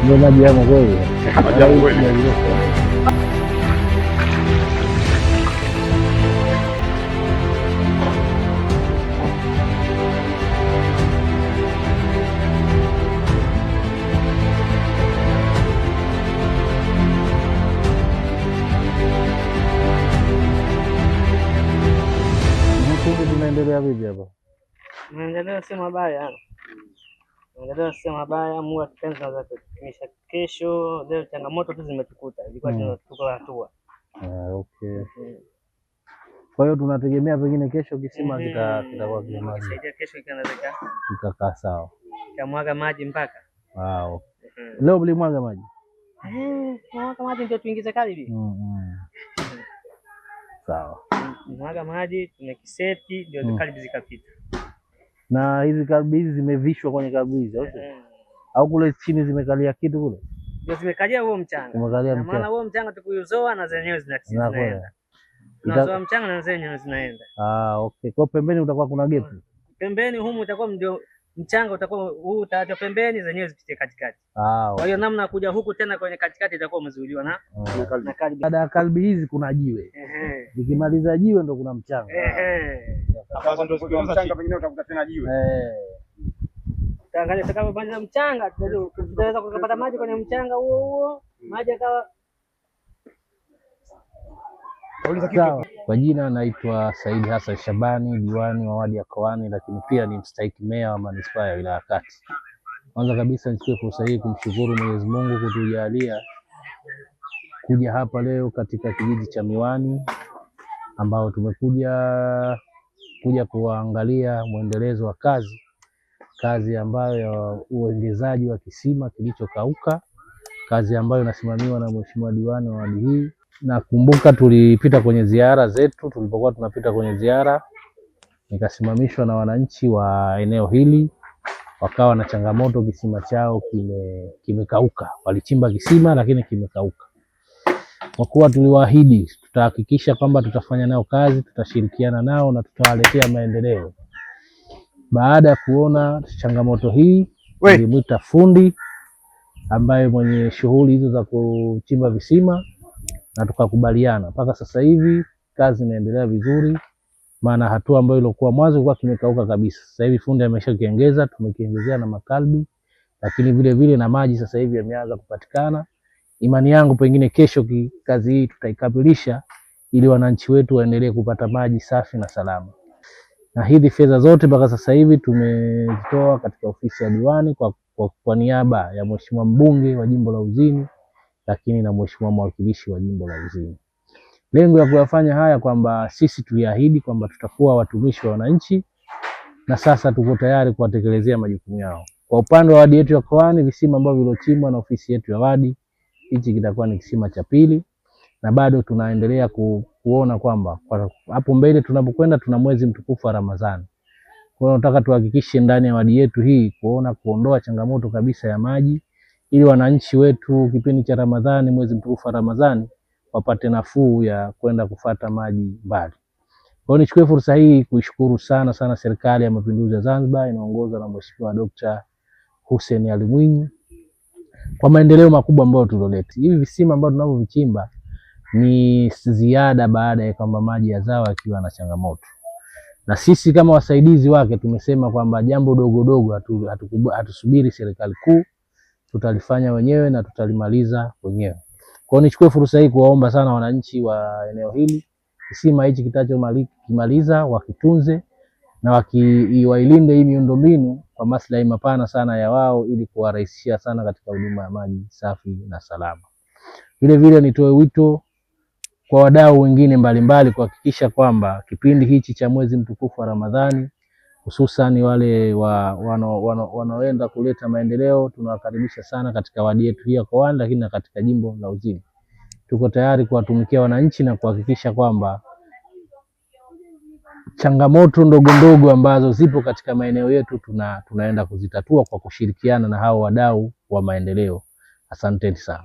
Ndio maji ya kweli. Maji ya kweli. Tunaendelea vipi hapa? Maendeleo si mabaya. Maendeleo si mabaya, Mungu akipenda tunaweza kufikisha kesho. Leo changamoto tu zimetukuta. Ilikuwa tunachukua hatua. Okay. Kwa hiyo tunategemea pengine kesho kisima kitakuwa kimemaliza. Kesho kinaweza kikakaa sawa. Kamwaga maji mpaka. Wow. Leo mlimwaga maji? Mwaga maji ndio tuingize kali hivi. Sawa. Mwaga maji tumekiseti ndio kali zikapita. Na hizi kalbi hizi zimevishwa kwenye kalbi hizi au kule chini zimekalia kitu kule? Ndio zimekalia huo mchanga. Zimekalia mchanga. Maana huo mchanga tukuuzoa na zenyewe zinaenda. Tunazoa mchanga na zenyewe zinaenda. Okay. Kwa pembeni utakuwa kuna gap. Pembeni humu utakuwa ndio mchanga utakuwa huu utaacha pembeni zenyewe zipite katikati. Kwa hiyo namna ya kuja huku tena kwenye katikati itakuwa umezuiliwa na kalbi. Baada ya kalbi hizi kuna jiwe. Ikimaliza jiwe ndo kuna mchanga. Sasa ndio siku mchanga pengine utakuta tena jiwe. Tangalia tutakapopanda mchanga tutaweza kupata maji kwenye mchanga huo maji akawa. Kwa jina naitwa Said Hassan Shabani, diwani wa wadi ya Koani, lakini pia ni mstahiki meya wa manispaa ya wilaya Kati. Kwanza kabisa nichukue fursa hii kumshukuru Mwenyezi Mungu kutujalia kuja hapa leo katika kijiji cha Miwani ambao tumekuja kuangalia mwendelezo wa kazi ambayo ya uongezaji wa kisima kilichokauka, kazi ambayo inasimamiwa na Mheshimiwa diwani wa wadi hii. Nakumbuka tulipita kwenye ziara zetu, tulipokuwa tunapita kwenye ziara nikasimamishwa na wananchi wa eneo hili, wakawa na changamoto, kisima chao kimekauka. Walichimba kisima lakini kimekauka. Kwa kuwa tuliwaahidi tutahakikisha kwamba tutafanya nao kazi, tutashirikiana nao na tutawaletea maendeleo. Baada ya kuona changamoto hii, nilimwita fundi ambaye mwenye shughuli hizo za kuchimba visima na tukakubaliana. Mpaka sasa hivi kazi inaendelea vizuri, maana hatua ambayo ilikuwa mwanzo ilikuwa kimekauka kabisa. Sasa hivi fundi ameshakiongeza, tumekiongezea na makalbi, lakini vile vile na maji sasa hivi yameanza kupatikana. Imani yangu pengine kesho kazi hii tutaikamilisha ili wananchi wetu waendelee kupata maji safi na salama. Na hizi fedha zote mpaka sasa hivi tumezitoa katika ofisi ya diwani kwa niaba ya Mheshimiwa mbunge wa jimbo la Uzini, lakini na Mheshimiwa mwakilishi wa jimbo la Uzini. Lengo ya kuyafanya haya kwamba sisi tuliahidi kwamba tutakuwa watumishi wa wananchi na sasa tuko tayari kuwatekelezea majukumu yao. Kwa upande wa wadi yetu ya Koani, visima ambavyo vilochimbwa na ofisi yetu ya wadi, hichi kitakuwa ni kisima cha pili, na bado tunaendelea kuona kwamba hapo mbele tunapokwenda tuna mwezi mtukufu wa Ramadhani. Kwa hiyo nataka tuhakikishe ndani ya wadi yetu hii kuondoa changamoto kabisa ya maji, ili wananchi wetu kipindi cha Ramadhani, mwezi mtukufu wa Ramadhani, wapate nafuu ya kwenda kufata maji mbali. Kwa hiyo nichukue fursa hii kuishukuru sana Serikali ya Mapinduzi ya Zanzibar inaongozwa na Mheshimiwa Dr. Hussein Ali Mwinyi kwa maendeleo makubwa ambayo tuloleta. Hivi visima ambavyo tunavyovichimba ni ziada baada ya kwamba maji ya zao yakiwa na changamoto. Na sisi kama wasaidizi wake tumesema kwamba jambo dogo hatusubiri serikali kuu, tutalifanya wenyewe na tutalimaliza wenyewe. Kwa hiyo nichukue fursa hii kuwaomba sana wananchi wa eneo hili, kisima hichi kitachomaliza wakitunze na wailinde hii miundombinu kwa maslahi mapana sana ya wao, ili kuwarahisishia sana katika huduma ya maji safi na salama. Vile vile nitoe wito kwa wadau wengine mbalimbali kuhakikisha kwamba kipindi hichi cha mwezi mtukufu wa Ramadhani, hususan wale wanaoenda kuleta maendeleo, tunawakaribisha sana katika wadi yetu hii ya Koani, lakini na katika jimbo la Uzini. Tuko tayari kuwatumikia wananchi na kuhakikisha kwamba changamoto ndogo ambazo zipo katika maeneo yetu tunaenda kuzitatua kwa kushirikiana na hao wadau wa maendeleo. Asanteni sana.